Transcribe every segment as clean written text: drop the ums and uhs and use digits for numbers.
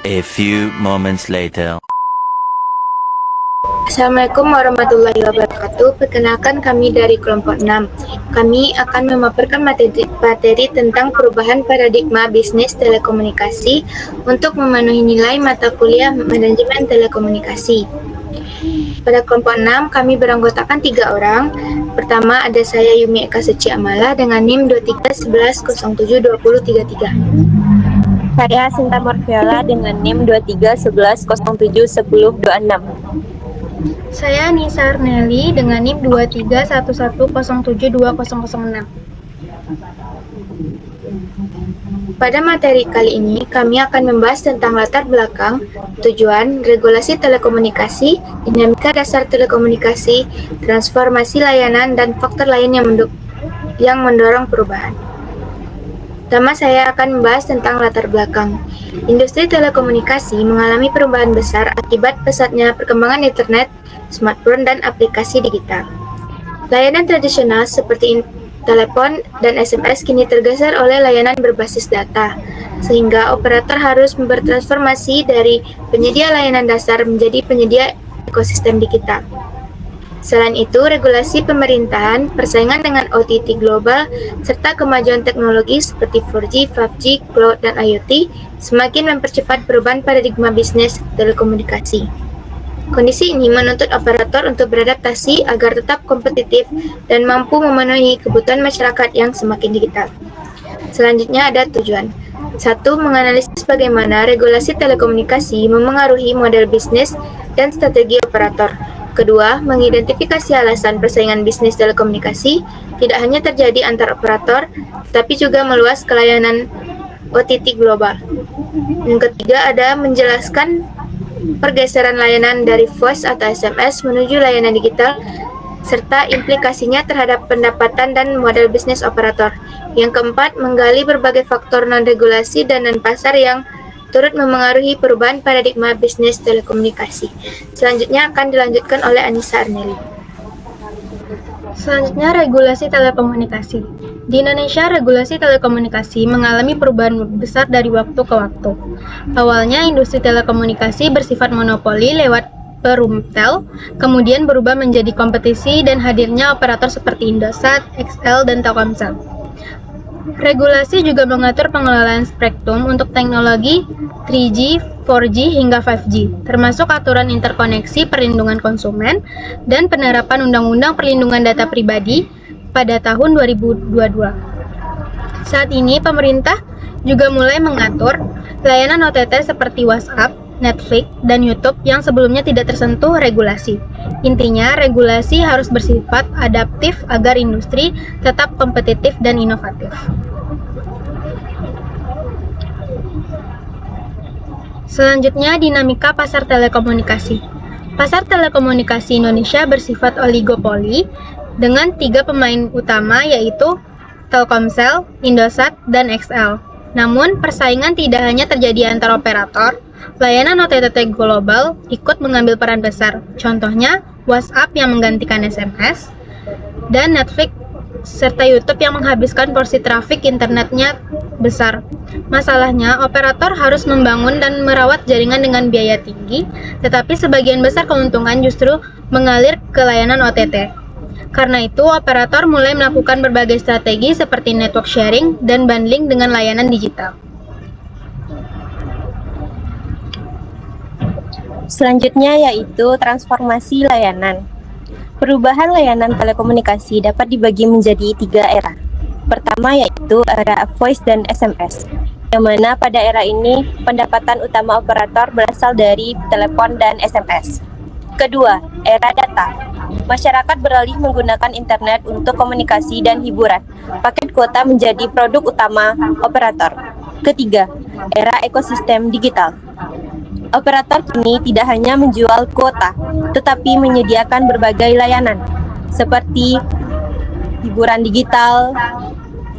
A few moments later. Assalamualaikum warahmatullahi wabarakatuh. Perkenalkan, kami dari kelompok 6. Kami akan memaparkan materi tentang perubahan paradigma bisnis telekomunikasi untuk memenuhi nilai mata kuliah manajemen telekomunikasi. Pada kelompok 6, kami beranggotakan 3 orang. Pertama ada saya Yumi Eka Suci Amala dengan NIM 2311072033. Saya Sinta Morviola dengan NIM 2311071026. Saya Nisa Arneli dengan NIM 2311072006. Pada materi kali ini, kami akan membahas tentang latar belakang, tujuan, regulasi telekomunikasi, dinamika dasar telekomunikasi, transformasi layanan, dan faktor lain yang mendorong perubahan. Pertama, saya akan membahas tentang latar belakang. Industri telekomunikasi mengalami perubahan besar akibat pesatnya perkembangan internet, smartphone, dan aplikasi digital. Layanan tradisional seperti telepon dan SMS kini tergeser oleh layanan berbasis data, sehingga operator harus bertransformasi dari penyedia layanan dasar menjadi penyedia ekosistem digital. Selain itu, regulasi pemerintahan, persaingan dengan OTT global, serta kemajuan teknologi seperti 4G, 5G, cloud, dan IoT semakin mempercepat perubahan paradigma bisnis telekomunikasi. Kondisi ini menuntut operator untuk beradaptasi agar tetap kompetitif dan mampu memenuhi kebutuhan masyarakat yang semakin digital. Selanjutnya ada tujuan. 1. Menganalisis bagaimana regulasi telekomunikasi memengaruhi model bisnis dan strategi operator. Kedua, mengidentifikasi alasan persaingan bisnis telekomunikasi tidak hanya terjadi antar operator, tetapi juga meluas ke layanan OTT global. Yang ketiga ada menjelaskan pergeseran layanan dari voice atau SMS menuju layanan digital, serta implikasinya terhadap pendapatan dan model bisnis operator. Yang keempat, menggali berbagai faktor non-regulasi dan non-pasar yang turut memengaruhi perubahan paradigma bisnis telekomunikasi. Selanjutnya akan dilanjutkan oleh Anissa Arneli. Selanjutnya, regulasi telekomunikasi. Di Indonesia, regulasi telekomunikasi mengalami perubahan besar dari waktu ke waktu. Awalnya, industri telekomunikasi bersifat monopoli lewat Perumtel, kemudian berubah menjadi kompetisi dan hadirnya operator seperti Indosat, XL, dan Telkomsel. Regulasi juga mengatur pengelolaan spektrum untuk teknologi 3G, 4G, hingga 5G, termasuk aturan interkoneksi perlindungan konsumen dan penerapan Undang-Undang Perlindungan Data Pribadi pada tahun 2022. Saat ini, pemerintah juga mulai mengatur layanan OTT seperti WhatsApp, Netflix, dan YouTube yang sebelumnya tidak tersentuh regulasi. Intinya, regulasi harus bersifat adaptif agar industri tetap kompetitif dan inovatif. Selanjutnya, dinamika pasar telekomunikasi. Pasar telekomunikasi Indonesia bersifat oligopoli dengan 3 pemain utama yaitu Telkomsel, Indosat, dan XL. Namun, persaingan tidak hanya terjadi antar operator. Layanan OTT global ikut mengambil peran besar. Contohnya, WhatsApp yang menggantikan SMS, dan Netflix serta YouTube yang menghabiskan porsi trafik internetnya besar. Masalahnya, operator harus membangun dan merawat jaringan dengan biaya tinggi, tetapi sebagian besar keuntungan justru mengalir ke layanan OTT. Karena itu, operator mulai melakukan berbagai strategi seperti network sharing dan bundling dengan layanan digital. Selanjutnya yaitu transformasi layanan. Perubahan layanan telekomunikasi dapat dibagi menjadi 3 era. Pertama yaitu era voice dan SMS, yang mana pada era ini pendapatan utama operator berasal dari telepon dan SMS. Kedua, era data. Masyarakat beralih menggunakan internet untuk komunikasi dan hiburan. Paket kuota menjadi produk utama operator. Ketiga, era ekosistem digital. Operator kini tidak hanya menjual kuota, tetapi menyediakan berbagai layanan seperti hiburan digital,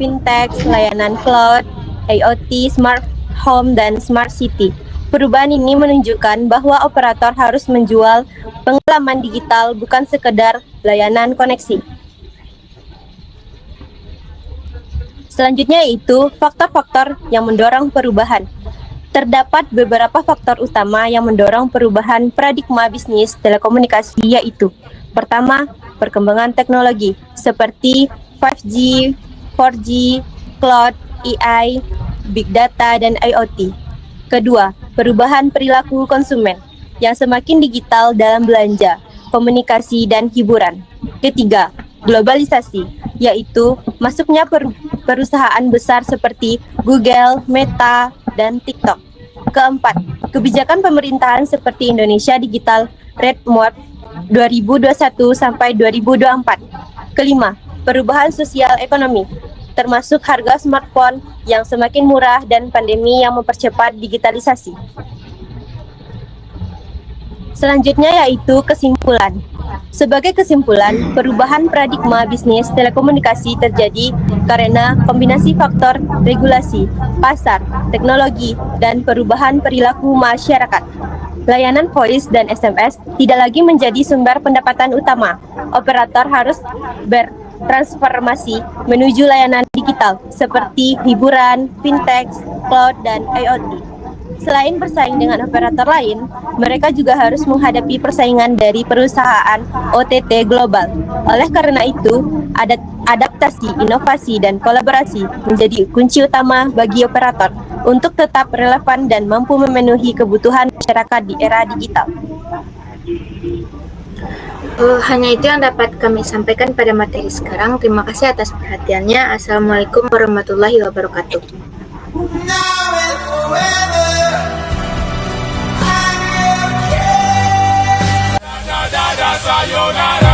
fintech, layanan cloud, IoT, smart home, dan smart city. Perubahan ini menunjukkan bahwa operator harus menjual pengalaman digital, bukan sekedar layanan koneksi. Selanjutnya yaitu faktor-faktor yang mendorong perubahan. Terdapat beberapa faktor utama yang mendorong perubahan paradigma bisnis telekomunikasi, yaitu pertama, perkembangan teknologi seperti 5G, 4G, cloud, AI, big data, dan IoT. Kedua, perubahan perilaku konsumen yang semakin digital dalam belanja, komunikasi, dan hiburan. Ketiga, globalisasi, yaitu masuknya perusahaan besar seperti Google, Meta, dan TikTok. Keempat, kebijakan pemerintahan seperti Indonesia Digital Roadmap 2021 sampai 2024. Kelima, perubahan sosial ekonomi, termasuk harga smartphone yang semakin murah dan pandemi yang mempercepat digitalisasi. Selanjutnya yaitu kesimpulan. Sebagai kesimpulan, perubahan paradigma bisnis telekomunikasi terjadi karena kombinasi faktor regulasi, pasar, teknologi, dan perubahan perilaku masyarakat. Layanan voice dan SMS tidak lagi menjadi sumber pendapatan utama. Operator harus bertransformasi menuju layanan digital seperti hiburan, fintech, cloud, dan IoT. Selain bersaing dengan operator lain, mereka juga harus menghadapi persaingan dari perusahaan OTT global. Oleh karena itu, adaptasi, inovasi, dan kolaborasi menjadi kunci utama bagi operator untuk tetap relevan dan mampu memenuhi kebutuhan masyarakat di era digital. Hanya itu yang dapat kami sampaikan pada materi sekarang. Terima kasih atas perhatiannya. Assalamualaikum warahmatullahi wabarakatuh. Now and forever, I will care. Da da da da sayonara.